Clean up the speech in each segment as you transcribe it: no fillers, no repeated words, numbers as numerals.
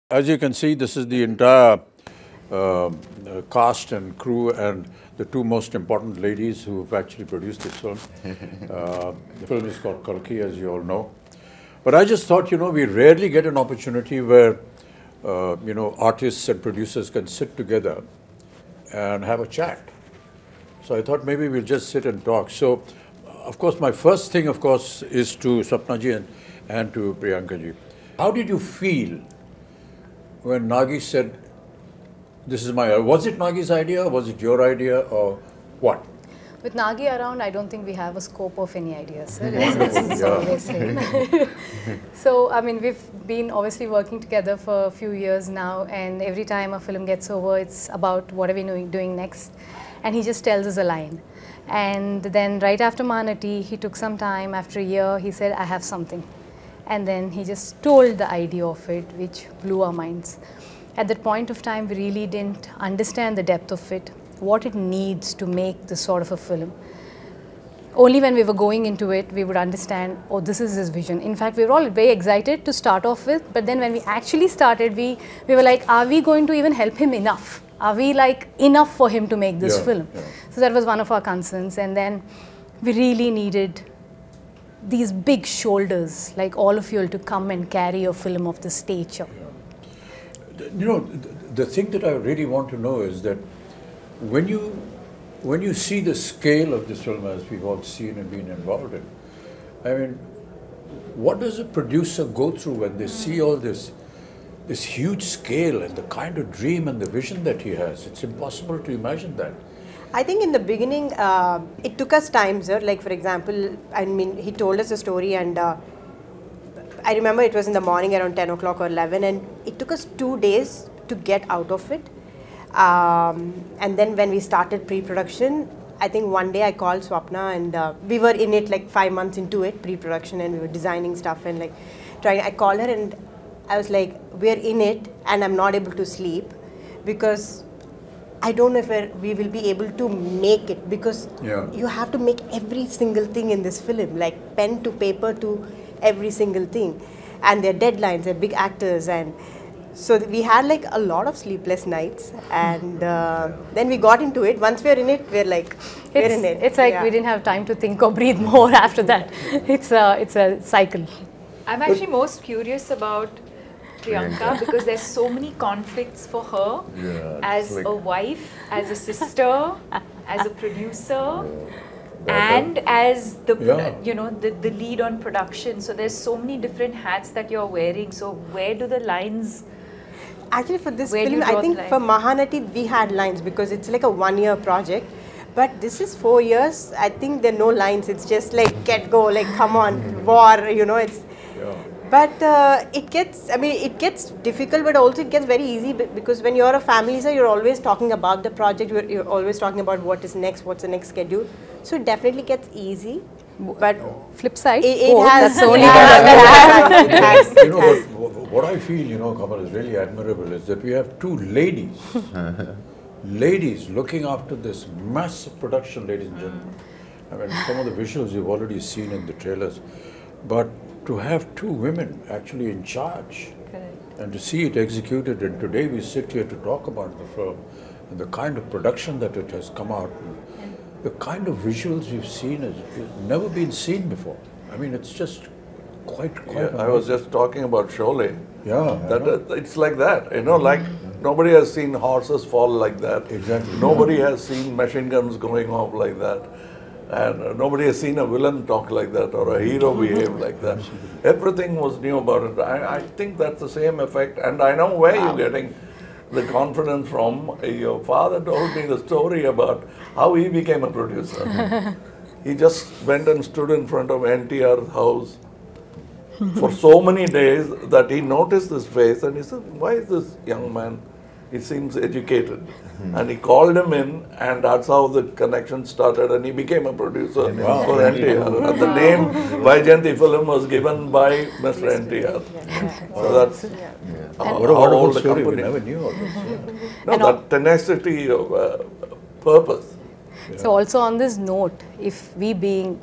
As you can see, this is the entire uh, cast and crew and the two most important ladies who have actually produced this film. The film is called Kalki, as you all know. But I just thought, we rarely get an opportunity where, artists and producers can sit together and have a chat. So I thought maybe we'll just sit and talk. So, of course, my first thing, of course, is to Sapna ji and to Priyanka ji. How did you feel when Nagi said, this is my, was it Nagi's idea, was it your idea, or what? With Nagi around, I don't think we have a scope of any ideas, sir. It's always him. So, I mean, we've been obviously working together for a few years now, and every time a film gets over, it's about what are we doing next, and he just tells us a line. And then right after Manati, he took some time, after a year, he said, I have something. And then he just told the idea of it, which blew our minds. At that point of time, we really didn't understand the depth of it, what it needs to make this sort of a film. Only when we were going into it, we would understand, oh, this is his vision. In fact, we were all very excited to start off with, but then when we actually started, we were like, are we going to even help him enough? Are we like enough for him to make this film? Yeah. So that was one of our concerns. And then we really needed these big shoulders, like all of you, to come and carry a film of this stature. Yeah. The thing that I really want to know is that when you see the scale of this film, as we've all seen and been involved in, I mean, what does a producer go through when they see all this huge scale and the kind of dream and the vision that he has? It's impossible to imagine that. I think in the beginning, it took us time, sir. Like, for example, I mean, he told us a story, and I remember it was in the morning around 10 o'clock or 11, and it took us 2 days to get out of it. And then when we started pre-production, I think one day I called Swapna, and we were in it like 5 months into it, pre-production, and we were designing stuff and like trying. I called her and I was like, we're in it, and I'm not able to sleep because I don't know if we will be able to make it, because you have to make every single thing in this film, like pen to paper to every single thing. And their deadlines, they're big actors, and so we had like a lot of sleepless nights, and then we got into it. Once we're in it, we're like, we're in it. It's like we didn't have time to think or breathe more after that. It's a cycle. I'm actually most curious about Priyanka because there's so many conflicts for her as like a wife, as a sister, as a producer, and as the the lead on production. So there's so many different hats that you're wearing. So where do the lines? Actually, for this film, I think for Mahanati we had lines because it's like a 1-year project. But this is 4 years. I think there are no lines. It's just like get go, like come on, war. It's. But it gets difficult, but also it gets very easy because when you're a family, so you're always talking about the project. You're always talking about what is next, what's the next schedule. So it definitely gets easy. But flip side, it has. That's only what I feel, Kamal, is really admirable is that we have two ladies, ladies looking after this massive production, ladies and gentlemen. I mean, some of the visuals you've already seen in the trailers, but to have two women actually in charge. Correct. And to see it executed, and today we sit here to talk about the film and the kind of production that it has come out, the kind of visuals we've seen has never been seen before. I mean, it's just quite I was just talking about Sholay. Yeah. It's like that, like nobody has seen horses fall like that. Exactly. Nobody has seen machine guns going off like that. And nobody has seen a villain talk like that or a hero behave like that. Everything was new about it. I think that's the same effect. And I know where you're getting the confidence from. Your father told me the story about how he became a producer. He just went and stood in front of NTR's house for so many days that he noticed this face and he said, why is this young man? He seems educated. And he called him in, and that's how the connection started, and he became a producer for NTR. And the name Vaijayanti film was given by Mr. NTR. So that's what a wonderful story. We never knew all this. No, that tenacity of purpose. So also on this note, if we being,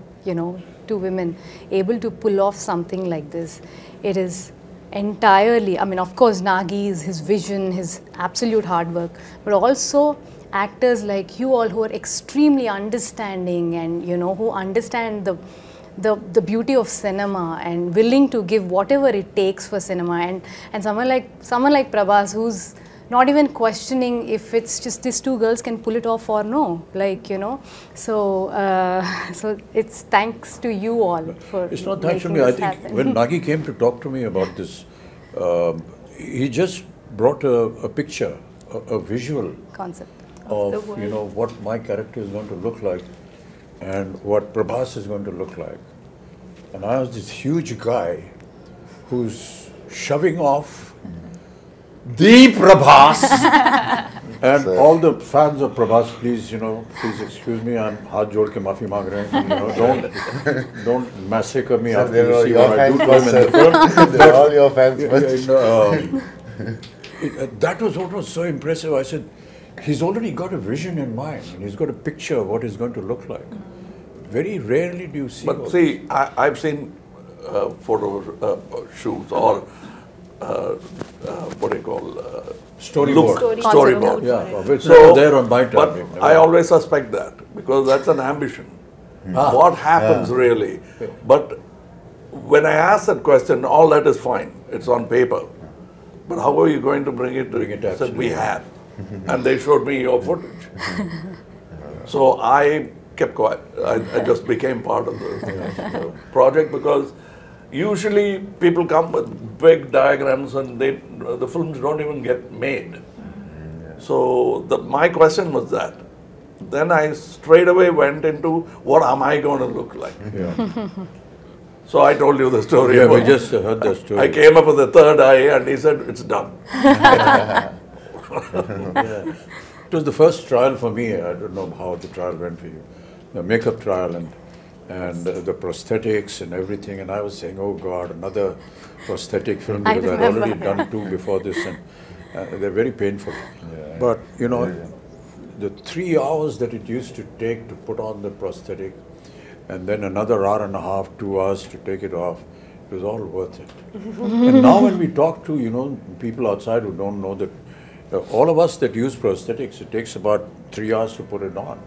two women able to pull off something like this, it is entirely, I mean, of course, Nagi's, his vision, his absolute hard work, but also actors like you all who are extremely understanding and, you know, who understand the beauty of cinema and willing to give whatever it takes for cinema, and someone like Prabhas, who's not even questioning if it's just these two girls can pull it off or no, like, you know. So so it's thanks to you all for it's not thanks to me. I think when Nagi came to talk to me about this, he just brought a picture, a visual concept of you know what my character is going to look like and what Prabhas is going to look like. And I was this huge guy who's shoving off the Prabhas. And all the fans of Prabhas, please, you know, please excuse me, I'm haath jod ke maafi maang rahe hain, you know, don't massacre me after you see what I do to him in the film. They're all your fans. That was what was so impressive. I said, he's already got a vision in mind, and he's got a picture of what he's going to look like. Very rarely do you see. But see, I've seen photo shoots or what do you call storyboard. Yeah, it's so there on my time. But I always suspect that because that's an ambition. What happens really? But when I ask that question, all that is fine. It's on paper. But how are you going to bring it to said we have? And they showed me your footage. So I kept quiet. I just became part of the project because usually people come with big diagrams and the films don't even get made. So my question was that. Then I straight away went into what am I going to look like? So I told you the story. Yeah, we just heard the story. I came up with the third eye and he said, it's done. It was the first trial for me. I don't know how the trial went for you. The makeup trial and the prosthetics and everything. And I was saying, oh God, another prosthetic film because I'd already done two before this and they're very painful. But, you know, the 3 hours that it used to take to put on the prosthetic and then another hour and a half, 2 hours to take it off, it was all worth it. And now when we talk to, you know, people outside who don't know that, all of us that use prosthetics, it takes about 3 hours to put it on.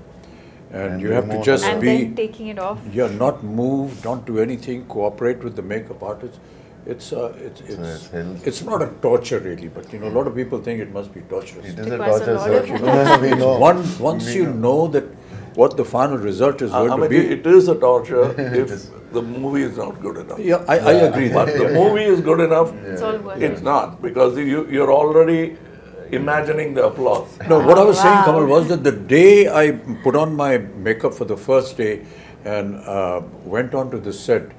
And you have to just and be... then taking it off. Yeah, not move, don't do anything, cooperate with the makeup artist. It's not a torture really, but you know, a lot of people think it must be torturous. It is a torture, sir. We know. Once you know that what the final result is going to be... It is a torture if the movie is not good enough. Yeah, I agree. But the movie is good enough, It's all worth it. it's not, because you're already imagining the applause. No, what I was saying, Kamal, was that the day I put on my makeup for the first day and went on to the set,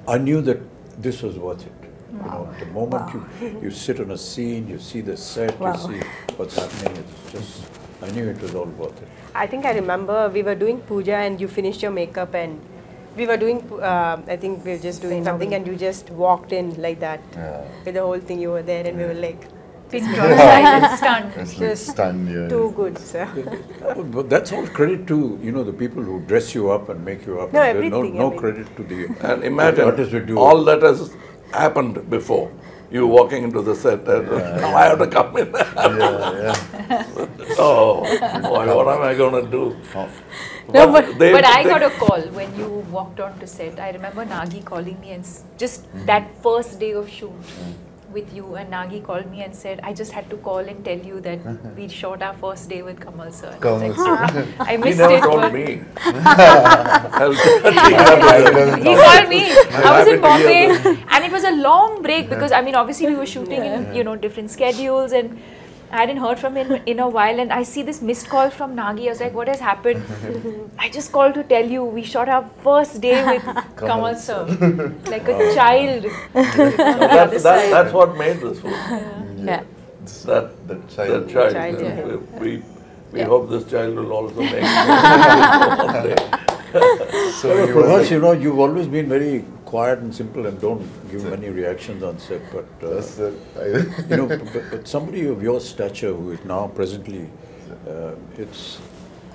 I knew that this was worth it. You know, the moment you sit on a scene, you see the set, you see what's happening, it's just, I knew it was all worth it. I think I remember we were doing puja and you finished your makeup and we were doing, I think we were just doing something and you just walked in like that. With the whole thing, you were there and we were like, Pin drop silent stunned. It's like stunned, yeah. too good, sir. But that's all credit to, you know, the people who dress you up and make you up. No, There's everything, no I mean. credit to the And imagine artists who do all that has happened before. You walking into the set and now I have to come in. Oh, boy, what am I going to do? No, but I got a call when you walked on to set. I remember Nagi calling me and just that first day of shoot with you, and Nagi called me and said, I just had to call and tell you that we shot our first day with Kamal sir. And I was like, I He missed never it. told but me. He called me. I was in Bombay and it was a long break because I mean obviously we were shooting in, you know, different schedules and I hadn't heard from him in a while and I see this missed call from Nagi. I was like, what has happened? I just called to tell you we shot our first day with Kamal sir. Like a child. That's what made this film. Yeah. That child. yeah. We hope this child will also make it one day. So Prabhas, you know, you've always been very quiet and simple and don't give many reactions on set, but you know, but somebody of your stature who is now presently,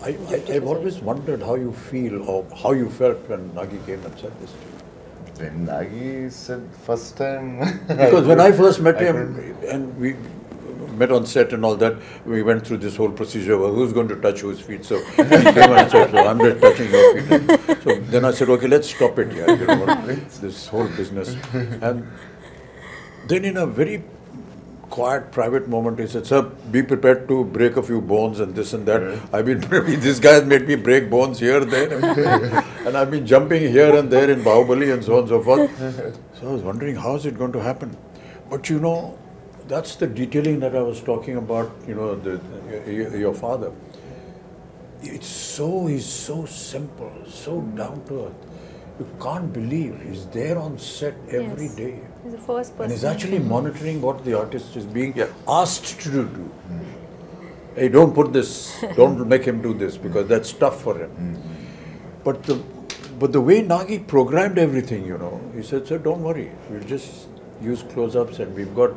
I've always wondered how you feel or how you felt when Nagi came and said this to you. When Nagi said first time... Because when I first met him, and we met on set and all that, we went through this whole procedure of who's going to touch whose feet. So he came and said, so I'm just touching your feet. So then I said, okay, let's stop it here. You know, this whole business. And then in a very quiet, private moment, he said, sir, be prepared to break a few bones and this and that. I've been, this guy has made me break bones here, there, and I've been jumping here and there in Bahubali and so on and so forth. So I was wondering, how is it going to happen? But you know, that's the detailing that I was talking about, you know, your father. He's so simple, so down to earth. You can't believe he's there on set every day. He's the first person. And he's actually monitoring what the artist is being asked to do. Hey, don't put this, don't make him do this because that's tough for him. But the way Nagi programmed everything, you know, he said, sir, don't worry, we'll just use close-ups and we've got,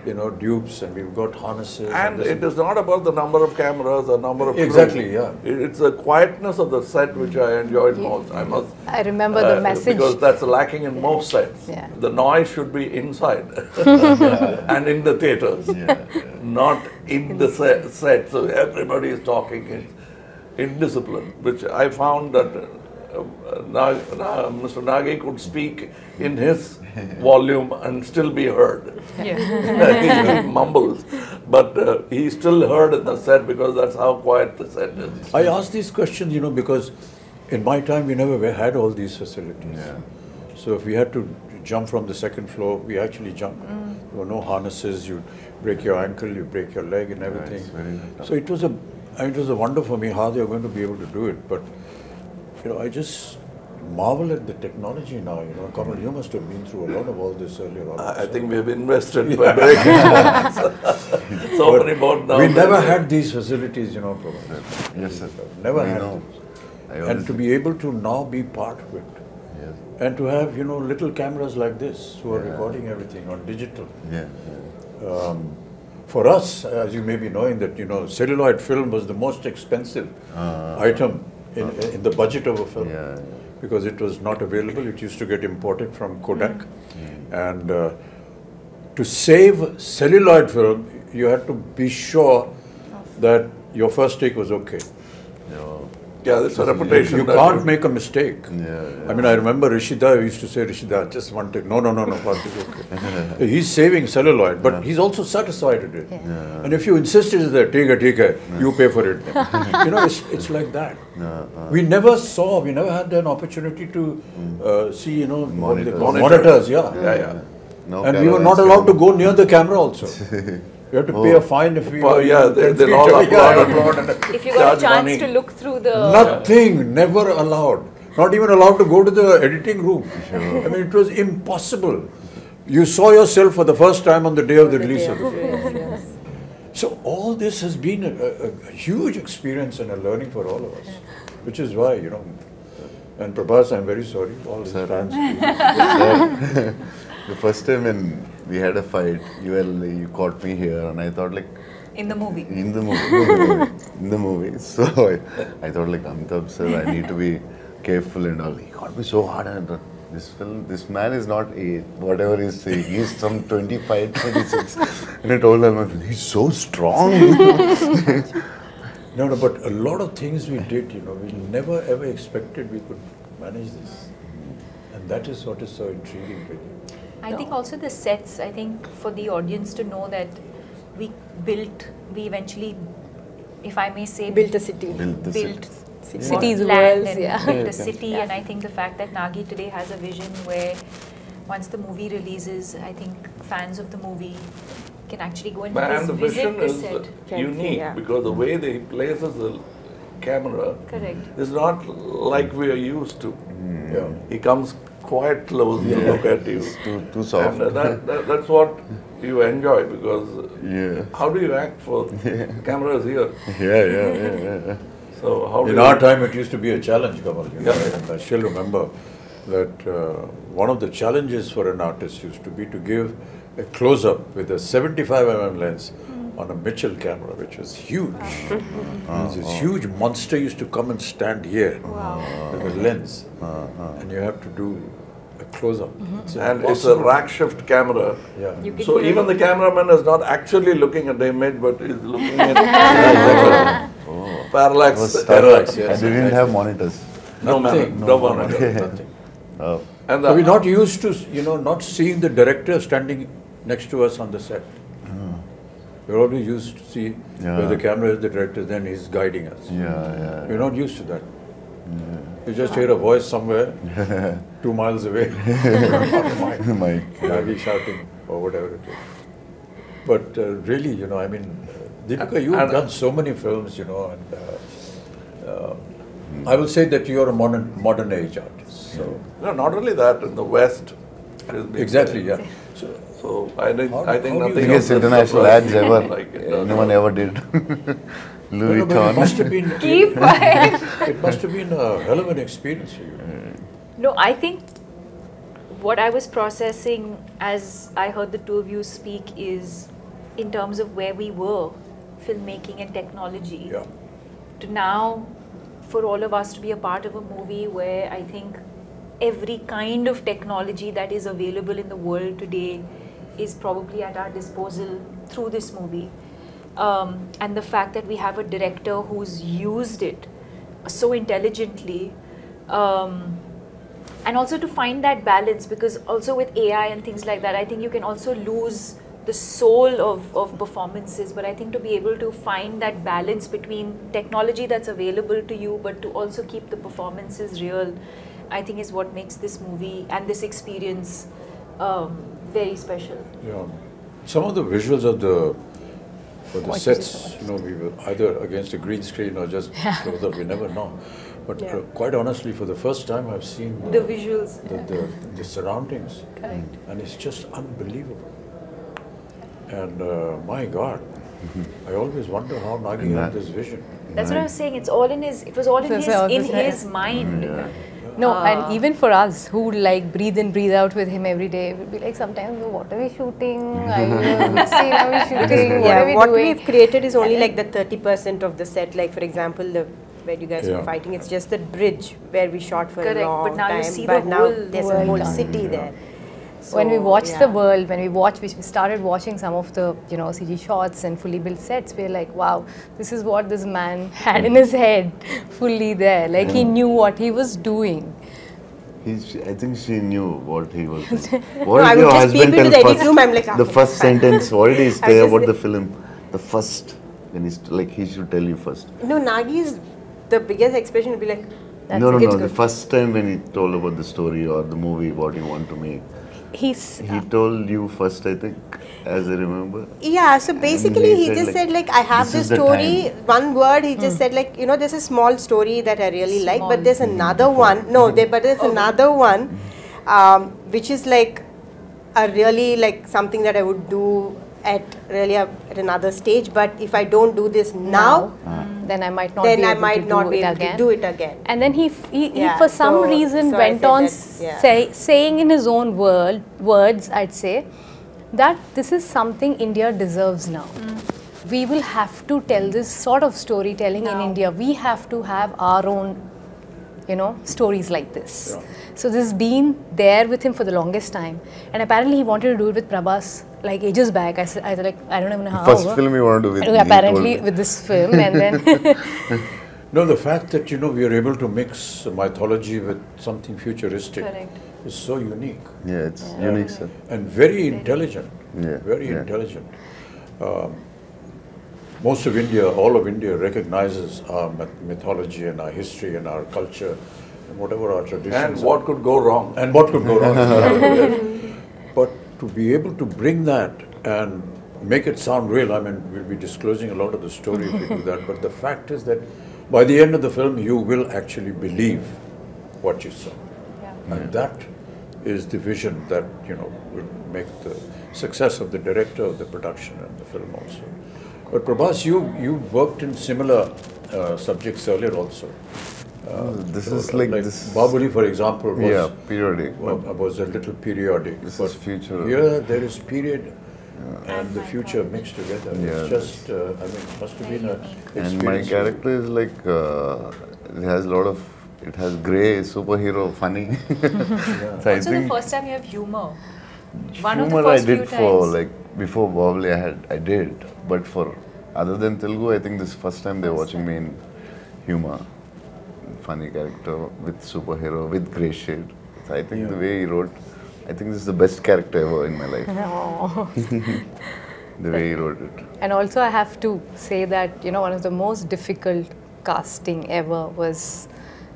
you know, dupes and we've got harnesses. And it is not about the number of cameras or number of Exactly, crew. yeah. It's the quietness of the set which I enjoyed most. I must. I remember the message. Because that's lacking in most sets. Yeah. The noise should be inside and in the theaters, not in the set. So everybody is talking in discipline, which I found that Mr. Nagi could speak in his volume and still be heard. Yeah. He mumbles, but he's still heard in the set because that's how quiet the set is. I ask these questions, you know, because in my time we never had all these facilities. So if we had to jump from the second floor, we actually jumped. There were no harnesses, you break your ankle, you break your leg and everything. So it was a wonder for me how they were going to be able to do it. But you know, I just marvel at the technology now. You know, Kamal, you must have been through a lot of all this earlier on. I think we have invested by breaking so many board now. We never had these facilities, you know, Prabhas. Yes, sir. Never I had know. them. And to be able to now be part of it. And to have, you know, little cameras like this who are recording everything on digital. For us, as you may be knowing that, you know, celluloid film was the most expensive item in the budget of a film. Because it was not available, it used to get imported from Kodak. And to save celluloid film, you had to be sure that your first take was okay. Yeah, that's a reputation. You can't make a mistake. I mean, I remember Rishida used to say, Rishida, just one take. No, first is okay. He's saving celluloid, but he's also satisfied with it. And if you insisted that, take, you pay for it. You know, it's like that. We never had an opportunity to see, you know, monitors. And we were not allowed to go near the camera also. You have to pay a fine if we... they'll all applaud. If you got a chance to look through the... Nothing, never allowed. Not even allowed to go to the editing room. I mean, it was impossible. You saw yourself for the first time on the day of the release of the film. So all this has been a huge experience and a learning for all of us. Which is why, you know, and Prabhas, I'm very sorry, all his fans. The first time when we had a fight, you caught me here, and I thought like... In the movie. In the movie. So I thought like, Amitabh sir, I need to be careful and all. He caught me so hard, and this man is not whatever he's saying. He's some 25, 26. And I told him, he's so strong. No, but a lot of things we did, you know, we never ever expected we could manage this. And that is what is so intriguing with you. I think also the sets, I think for the audience to know that we eventually, if I may say, built a city. Built cities, land, worlds, and built a city. And I think the fact that Nagi today has a vision where once the movie releases, I think fans of the movie can actually go and the visit vision the is set. unique because the way they places the camera is not like we are used to. He comes quite close to look at you. Too soft. And that's what you enjoy because how do you act for camera is here? Yeah. So how in our time it used to be a challenge, Kamal. You know, and I still remember that one of the challenges for an artist used to be to give a close-up with a 75mm lens on a Mitchell camera, which was huge. This huge monster used to come and stand here with a lens. And you have to do a close-up. And it's a rack shift camera. Yeah. You can So hear even it. the cameraman is not actually looking at the image, but is looking at parallax. Was Parallax, I yes. didn't have monitors. No Nothing, man, no monitor. Nothing. Oh. And So we're the, not used to, not seeing the director standing next to us on the set. We're always used to see where the camera is, the director, then he's guiding us. Yeah. We're not used to that. You just hear a voice somewhere, 2 miles away, My maybe shouting or whatever it is. But really, I mean, Deepika, you've done so many films, and I will say that you're a modern age artist. So no, not only that, in the West. it has been exactly, there. yeah. So I think How do you nothing biggest else is international surprising ads ever like it does. anyone ever did. Louis No, but it must Vuitton. have been. Keep quiet. It must have been a hell of an experience for you. No, I think what I was processing as I heard the two of you speak is in terms of where we were, filmmaking and technology, Yeah. to now for all of us to be a part of a movie where I think every kind of technology that is available in the world today is probably at our disposal through this movie. And the fact that we have a director who's used it so intelligently, and also to find that balance, because also with AI and things like that, I think you can also lose the soul of performances, but I think to be able to find that balance between technology that's available to you but to also keep the performances real, I think is what makes this movie and this experience very special. Yeah. Some of the visuals of the sets, we were either against a green screen or just close up, we never know. But quite honestly, for the first time I've seen The visuals. the surroundings. Correct. And it's just unbelievable. And my God, I always wonder how Nagi had this vision. That's what I was saying. It was all in his mind. No, and even for us who like breathe in, breathe out with him every day, we'll be like sometimes, what are we shooting? Which scene are we shooting? What are we what doing? we've created is only like the 30% of the set. Like for example, where you guys were fighting, it's just that bridge where we shot for a long but now time. you see but the now whole there's a whole city there. So, When we watched the world, we started watching some of the CG shots and fully built sets, we're like, wow, this is what this man had in his head, fully there. Like he knew what he was doing. I think she knew what he was doing. No, I would just peep into the edit room, I'm like, the okay, first fine. sentence, what did he I say just- about the film? The first, when he's like, he should tell you first. No, Nagi's, the biggest expression would be like, No, it's the good. first time when he told about the story or the movie, what he want to make. He told you first, I think, as I remember. Yeah, so basically he just said like, I have this this is the story, time. one word, he just said like, there's a small story that I really like, but there's Mm-hmm. another one, but there's another one, which is like a really like something that I would do at another stage, but if I don't do this now, then I might not then be I able might to not do be it able again. to do it again. And then he Yeah, for some so- reason so I went said on that, yeah. saying in his own words, I'd say, that this is something India deserves now. We will have to tell this sort of storytelling in India. We have to have our own, stories like this. Yeah. So this has been there with him for the longest time. And apparently he wanted to do it with Prabhas like ages back. I was like, I don't even know how. First film you want to do with me, Apparently he told me. with this film, and then No, the fact that we are able to mix mythology with something futuristic Correct. is so unique Yeah, it's unique, sir. and very intelligent. Yeah, Very yeah. intelligent. Most of India, all of India recognizes our mythology and our history and our culture and whatever our traditions And are. what could go wrong? And what could go wrong. Yes. But to be able to bring that and make it sound real, we'll be disclosing a lot of the story if we do that, but the fact is that by the end of the film, you will actually believe what you saw. And that is the vision that, will make the success of the director, of the production and the film also. But Prabhas, you worked in similar subjects earlier also. This is like this. Bahubali, for example, was, periodic. was a little periodic. This but is future. Here there is period and the future mixed together. Yeah, It's just, it must have been a experience. And my character is like, it has a lot of it has grey, superhero, funny. So I Also, think the first time you have humor. One of the humor I first few did for times. like before Bahubali I did, but for other than Telugu, I think this is first time they're watching me in humor, funny character with superhero with grey shade. So I think the way he wrote, I think this is the best character ever in my life. The way he wrote it. And also I have to say that, you know, one of the most difficult casting ever was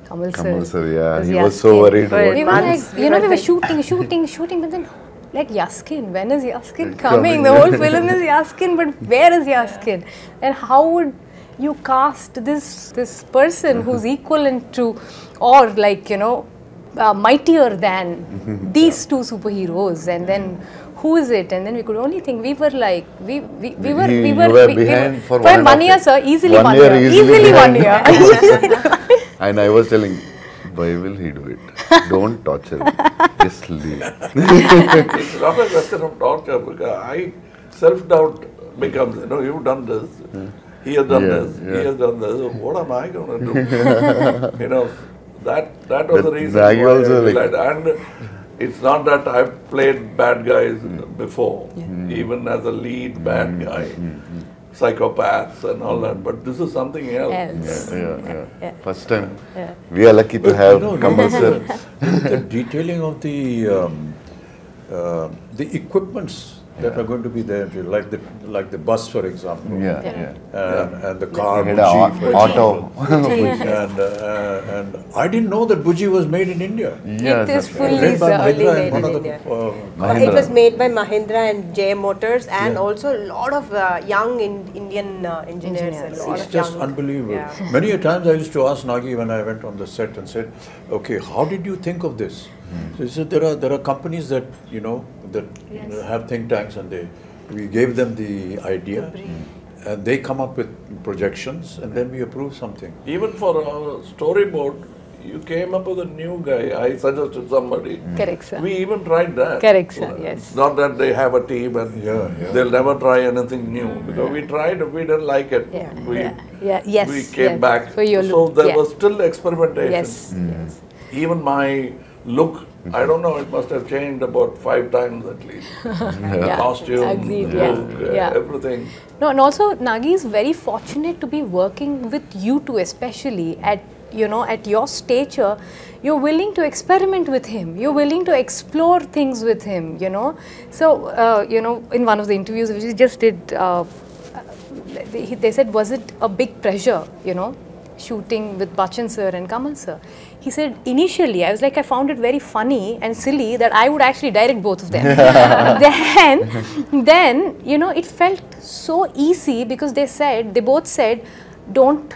Kamal sir. Kamal sir, yeah, Was he was so Yaskin. worried about We it. were like, Once you know, we were like- shooting, but then like Yaskin, when is Yaskin coming? The whole film is Yaskin, but where is Yaskin? And how would you cast this person who's equivalent to, or like, you know, mightier than these two superheroes, and then who is it? And then we could only think, we were like, we were behind for one year, sir, easily 1 year, year, easily easily 1 behind. year. And I was telling, why will he do it? Don't torture him. Just leave. It's not a question of torture because I self-doubt becomes, you know, you've done this, he has done this, he has done this. What am I going to do? You know, that was the reason why I realized. And it's not that I've played bad guys before, even as a lead bad guy, psychopaths and all that. But this is something else. Yeah. First time. We are lucky to have Kamal sir. The detailing of the equipments that are going to be there, like the bus, for example, and the car, He had Buji, for a auto. and I didn't know that Buji was made in India. It is fully Made by early Mahindra made and one in of the, India. It was made by Mahindra and JM Motors, and also a lot of young Indian engineers. A lot it's of just young, unbelievable. yeah. Many a times I used to ask Nagi when I went on the set and said, okay, how did you think of this? So he said, there are companies that, you know, that have think tanks, and we gave them the idea, and they come up with projections, and then we approve something. Even for a storyboard, you came up with a new guy. I suggested somebody. Correct, sir. We even tried that. Correct, sir, yes. It's not that they have a team and they'll never try anything new. Because we tried, we didn't like it. We came back. So there was still experimentation. Yes. Even my look, I don't know, it must have changed about 5 times at least. Costume, Agreed, look, everything. No, and also Nagi is very fortunate to be working with you two, especially at, you know, at your stature. You're willing to experiment with him. You're willing to explore things with him, you know. So, you know, in one of the interviews which we just did, they said, was it a big pressure, you know, shooting with Bachchan sir and Kamal sir? He said, initially, I was like, I found it very funny and silly that I would actually direct both of them. then, you know, it felt so easy because they both said, don't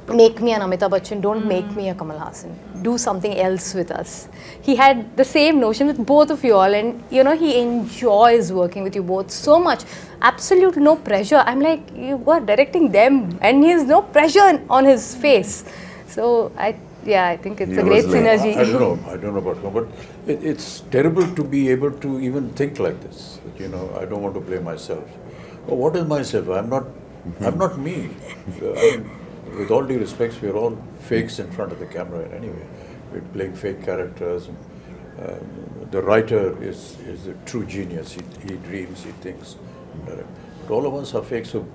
make me an Amitabh Bachchan, don't make me a Kamal Hasan. Do something else with us. He had the same notion with both of you all, and you know, he enjoys working with you both so much. Absolute no pressure. I'm like, you are directing them, and he has no pressure on his face. So I think it's a great synergy. I don't know about him, but it's terrible to be able to even think like this. You know, I don't want to play myself. Well, what is myself? I'm not me. I mean, with all due respects, we are all fakes in front of the camera anyway. We're playing fake characters. And, the writer is a true genius. He dreams, he thinks. But all of us are fake. So,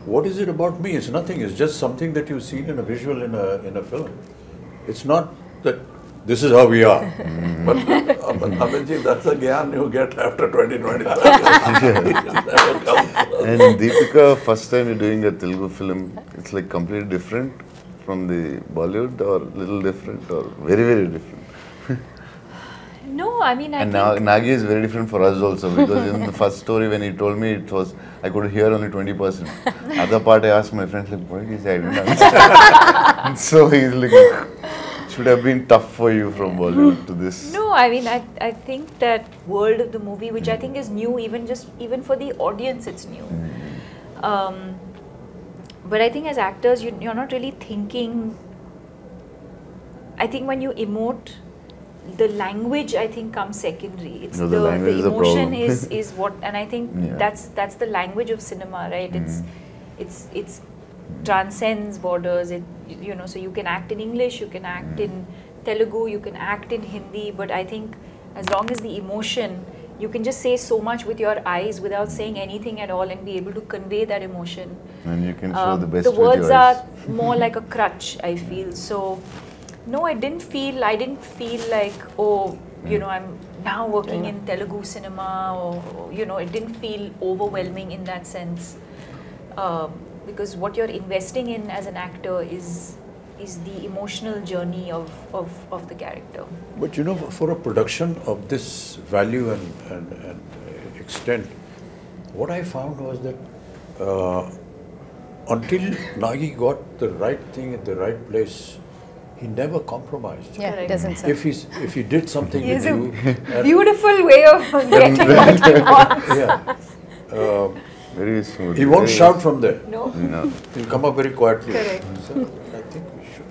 what is it about me? It's nothing. It's just something that you've seen in a visual in a film. It's not that this is how we are. But Abhijit, that's a gyan you get after 2025. And Deepika, first time you're doing a Telugu film, it's like completely different from the Bollywood, or little different, or very, very different. No, I mean, I And think... Nagi is very different for us also, because in the first story when he told me, it was, I could hear only 20%. Other part I asked my friends, like, what did he say? I didn't understand. So he's like, it should have been tough for you from Bollywood to this. No, I mean, I think that world of the movie, which I think is new, even for the audience, it's new. But I think as actors, you're not really thinking. I think when you emote, the language, I think, comes secondary. It's No, the emotion is what, and I think that's the language of cinema, right? It's transcends borders. you know, so you can act in English, you can act in Telugu, you can act in Hindi, but I think as long as the emotion, you can just say so much with your eyes without saying anything at all and be able to convey that emotion. And you can show the best The with words your are eyes. more like a crutch, I feel. So, no, I didn't feel like, oh, you know, I'm now working in Telugu cinema, or, you know, it didn't feel overwhelming in that sense. Because what you're investing in as an actor is the emotional journey of the character. But you know, for a production of this value and extent, what I found was that until Nagi got the right thing at the right place, he never compromised. Yeah, it doesn't sir. If he did something He with has a you, and- beautiful way of getting what he wants. yeah, Very smooth. he won't very- shout from there. No? No. He'll come up very quietly. Correct. So I think we should.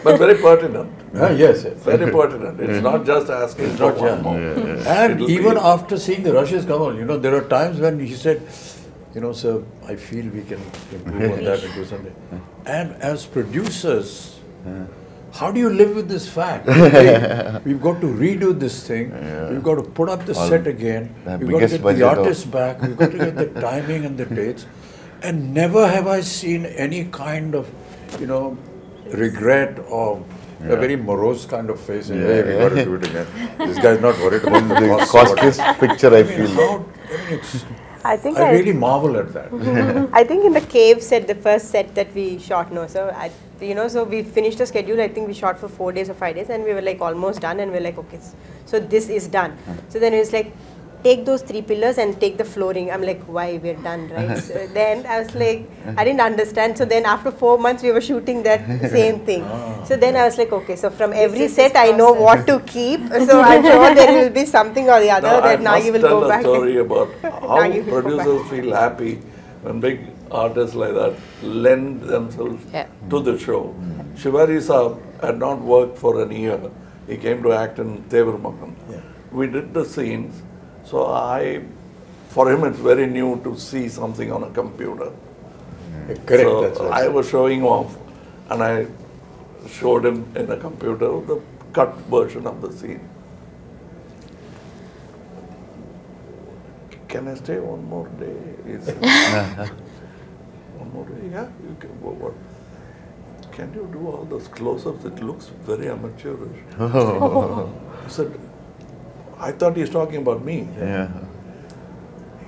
But very pertinent. Yes, yes. Very pertinent. It's not just asking It's for not, one yeah. more. And It'll even be- after seeing the rushes, Kamal, you know, there are times when he said, you know, sir, I feel we can improve on that and do something. And as producers, how do you live with this fact? Hey, we've got to redo this thing. We've got to put up the set again. the We've got to biggest get budget the of- artists back. We've got to get the timing and the dates. And never have I seen any kind of, you know, regret or a very morose kind of face. And, hey, we got to do it again. This guy's not worried about the The cost. or costliest whatever. picture I I mean, feel. how, I mean, it's, I think I really marvel at that. I think in the cave set, the first set that we shot, no, so you know, so we finished the schedule. I think we shot for 4 days or 5 days, and we were like almost done, and we were like, okay, so this is done. So then it was like, take those 3 pillars and take the flooring. I'm like, why, we're done, right? So then I was like, I didn't understand. So then after 4 months, we were shooting that same thing. So then I was like, okay, so from every is set, this I know what to keep. So I'm sure there will be something or the other Now, I that Nagi must will tell go a back. story about how Nagi will go back. producers feel happy when big artists like that lend themselves to the show. Shivari Saab had not worked for a year. He came to act in Tevarmakan. We did the scenes. So for him it's very new to see something on a computer. Correct, So that's right. I was showing off and I showed him in a computer the cut version of the scene. Can I stay one more day? He said, one more day? Yeah, you can. What? Can you do all those close-ups? It looks very amateurish. I said, I thought he's talking about me. Yeah.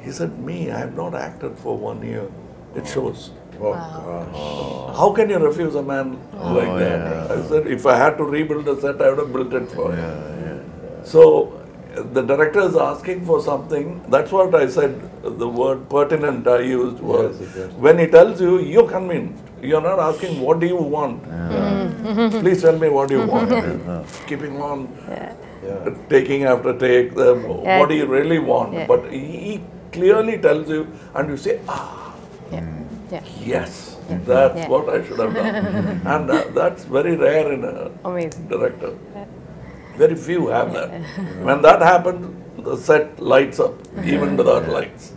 He said, me, I have not acted for 1 year. It shows. Oh, gosh. How can you refuse a man like that? yeah. I said, if I had to rebuild the set, I would have built it for him. So the director is asking for something. That's what I said. The word pertinent I used was Yes, exactly. when he tells you, you're convinced. You're not asking, what do you want? Please tell me what you want. Keeping on, taking after take, what do you really want? But he clearly tells you, and you say, yes, that's what I should have done. And that's very rare in a Amazing. director. Very few have that. When that happens, the set lights up, even without lights.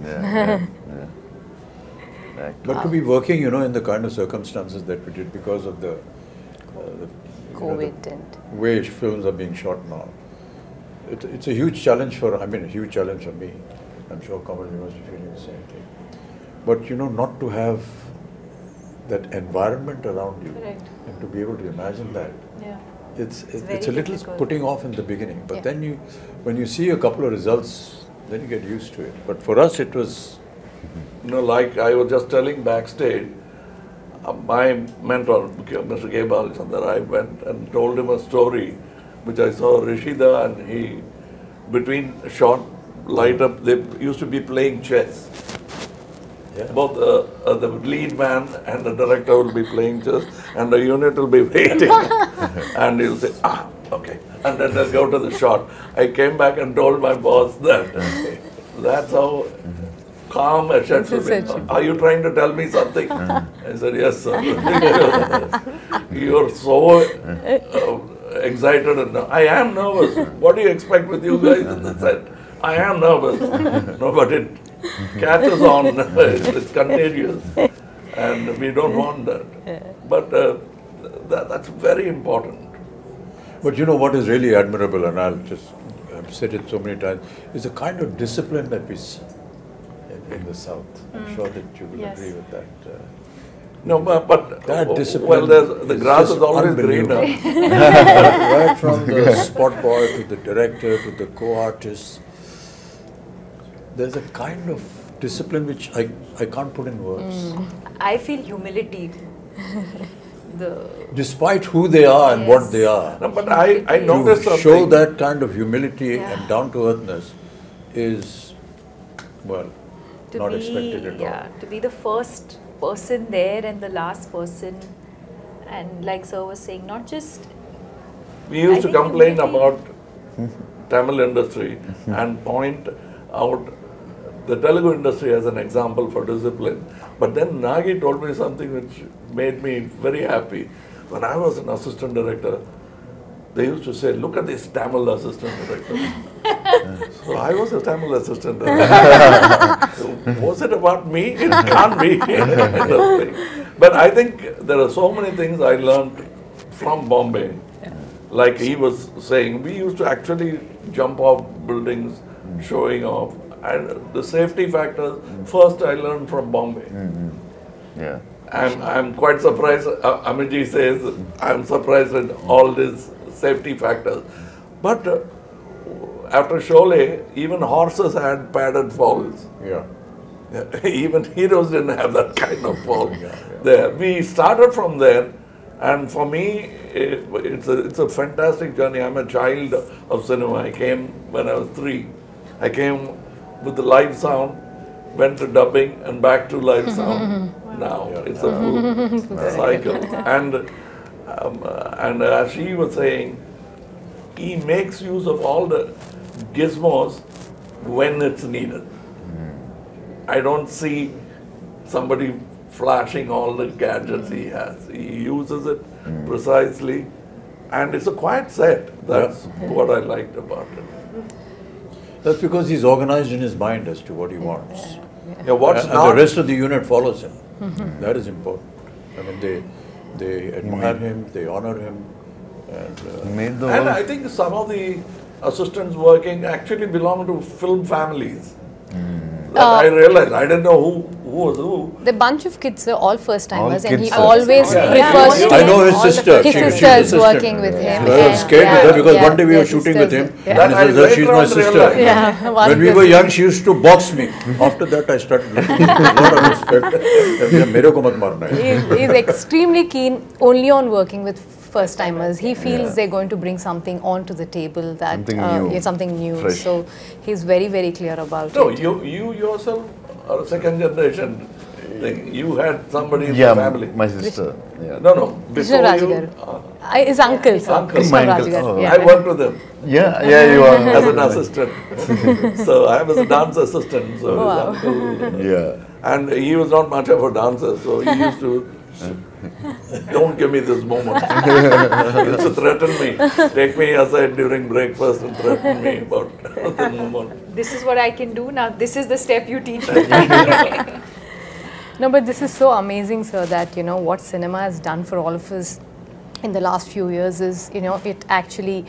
But to be working, you know, in the kind of circumstances that we did because of the COVID and way films are being shot now, it's a huge challenge for, I mean, a huge challenge for me. I'm sure Kamal, you must be feeling the same thing. But, you know, not to have that environment around you and to be able to imagine that. Yeah. It's very a little difficult. putting off in the beginning, but then when you see a couple of results, then you get used to it. But for us, it was. You know, like I was just telling backstage, my mentor, Mr. Kamal Hasan, I went and told him a story which I saw Rishida and he, between shot, light up, they used to be playing chess. Both the lead man and the director will be playing chess and the unit will be waiting. And he'll say, okay. And then they'll go to the shot. I came back and told my boss that that's how calm a shot should be. Are you trying to tell me something? I said, yes, sir. You're so excited. And I am nervous. What do you expect with you guys in the set? I am nervous. No, but it catches on. It's contagious. and we don't want that. But that's very important. But you know what is really admirable, and I've said it so many times, is the kind of discipline that we see in the South. I'm sure that you will agree with that. No, but that discipline, well, the grass is always greener. Right from the spot boy to the director to the co-artist, there's a kind of discipline which I can't put in words. I feel humility. Despite who they are and what they are. No, but I noticed to something. show that kind of humility and down-to-earthness is, well, not expected at all. To be the first person there and the last person, and like Sir was saying, not just... We used to complain about Tamil industry and point out the Telugu industry as an example for discipline. But then Nagi told me something which made me very happy. When I was an assistant director, they used to say, look at this Tamil assistant director. So I was a Tamil assistant director. So was it about me? It can't be. But I think there are so many things I learned from Bombay. Like he was saying, we used to actually jump off buildings, showing off. And the safety factors, first I learned from Bombay. Yeah. And I'm quite surprised, Amiji says, I'm surprised at all these safety factors. But after Sholay, even horses had padded falls. Yeah. Even heroes didn't have that kind of fall. There. We started from there, and for me, it's a fantastic journey. I'm a child of cinema. I came when I was 3. I came with the live sound, went to dubbing and back to live sound. Now it's a full cycle. And as she was saying, he makes use of all the gizmos when it's needed. I don't see somebody flashing all the gadgets he has. He uses it precisely, and it's a quiet set. That's what I liked about it. That's because he's organized in his mind as to what he wants. Yeah, what's and not, the rest of the unit follows him. That is important. I mean, they admire him, they honor him. And I think some of the assistants working actually belong to film families. That I realized. I didn't know who was who. The bunch of kids are all first timers, All and he kids. always prefers to. I know his sister. His sister is working with him. I was scared with her because one day we were shooting with him, and he says, she's my sister. Yeah, when we were young, she used to box me. After that, I started looking with a lot of respect. Mere ko mat marna hai. He's extremely keen only on working with first timers. He feels they're going to bring something onto the table that something new. Fresh. So he's very, very clear about No, it. you yourself are a second generation thing. You had somebody in the family. My sister. Yeah. No. Krishna Before you, Rajgar. His uncle, sir. Uncle. Krishna My uncle. Rajgar. Oh. Yeah. I worked with him Yeah, you are. as an assistant. So I was a dance assistant. So his uncle. Yeah. And he was not much of a dancer, so he used to. Don't give me this moment. He used to threaten me. Take me aside during breakfast and threaten me about the moment. This is what I can do now. This is the step you teach me. No, but this is so amazing, sir, that, what cinema has done for all of us in the last few years is, it actually,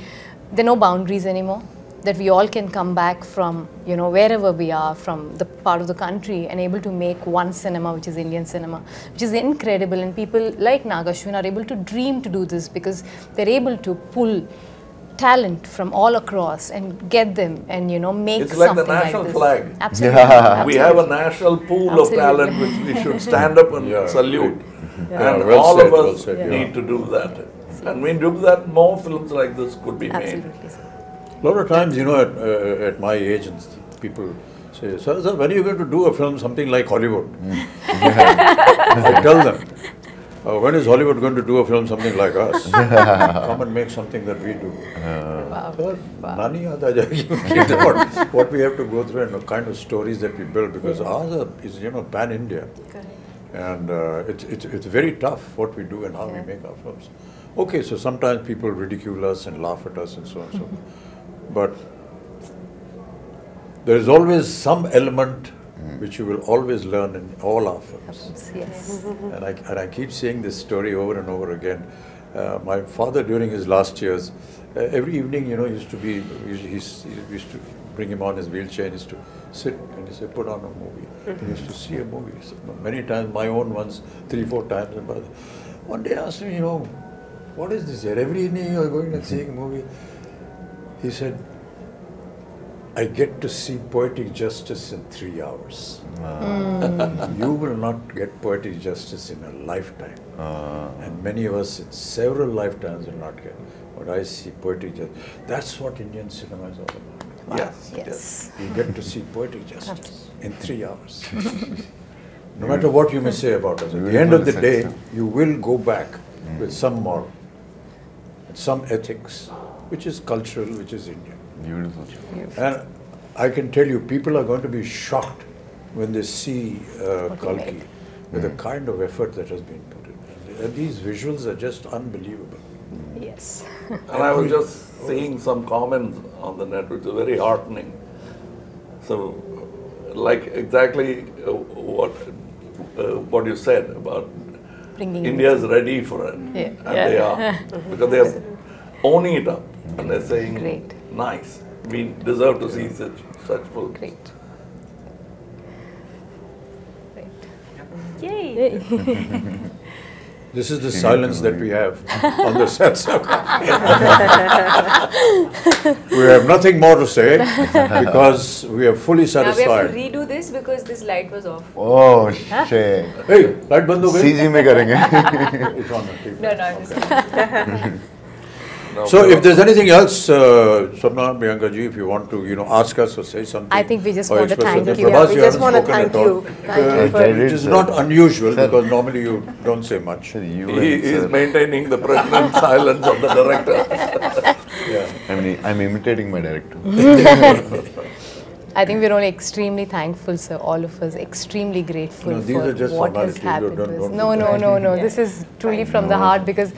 there are no boundaries anymore. That we all can come back from, wherever we are, from the part of the country, and able to make one cinema, which is Indian cinema, which is incredible. And people like Nagashwin are able to dream to do this because they're able to pull talent from all across and get them and, make It's like something the national like this. flag. Absolutely. We have a national pool of talent which we should stand up and salute. And well all said, of well us said, need to do that. And when we do that, more films like this could be made. Absolutely, sir. A lot of times, at my age, and people say, sir, when are you going to do a film, something like Hollywood? I tell them, when is Hollywood going to do a film, something like us? Come and make something that we do. Nani yaad aa jayegi. What we have to go through and the kind of stories that we build, because ours is, pan-India. And it's very tough what we do and how we make our films. Okay, so sometimes people ridicule us and laugh at us and so on and so forth. But there is always some element which you will always learn in all our films. Yes. And I keep saying this story over and over again. My father, during his last years, every evening, he used to bring him on his wheelchair and used to sit and he said, put on a movie. He used to see a movie. So many times, my own ones, 3-4 times. And one day I asked him, what is this here? Every evening you are going and seeing a movie. He said, I get to see poetic justice in 3 hours. You will not get poetic justice in a lifetime. And many of us in several lifetimes will not get. But I see poetic justice. That's what Indian cinema is all about. Wow. Yes. You get to see poetic justice in 3 hours. No matter what you may say about us, at the end of the day, you will go back with some moral, some ethics, which is cultural, which is Indian. Beautiful. And I can tell you, people are going to be shocked when they see Kalki with the kind of effort that has been put in. And these visuals are just unbelievable. Yes. And I was just seeing some comments on the net, which are very heartening. So, like exactly what you said about India's ready for it, and they are, because they are owning it up, and they're saying, nice, we deserve to see such films. Great. Yay! This is the silence that we have on the sets. We have nothing more to say because we are fully satisfied. Now we have to redo this because this light was off. Oh shit! Hey, light band ho gayi? CG में करेंगे. It's on. No, I'm just So, if there's anything else, Sapna, Priyanka ji, if you want to, ask us or say something. I think we just or want to express thank something. you. Prabhas, We you just haven't want to spoken thank at all. you. Thank you for Which is not unusual because normally you don't say much. He is maintaining the pregnant silence of the director. I'm imitating my director. I think we're all extremely thankful, sir. All of us extremely grateful No, these for are just what has formalities. You happened. don't No. This is truly from the heart because,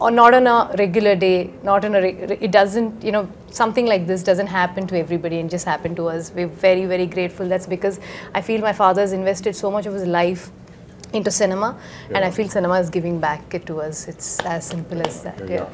or not on a regular day, not on it doesn't. Something like this doesn't happen to everybody and just happen to us. We're very, very grateful. That's because I feel my father has invested so much of his life into cinema, and I feel cinema is giving back it to us. It's as simple as that. Yeah.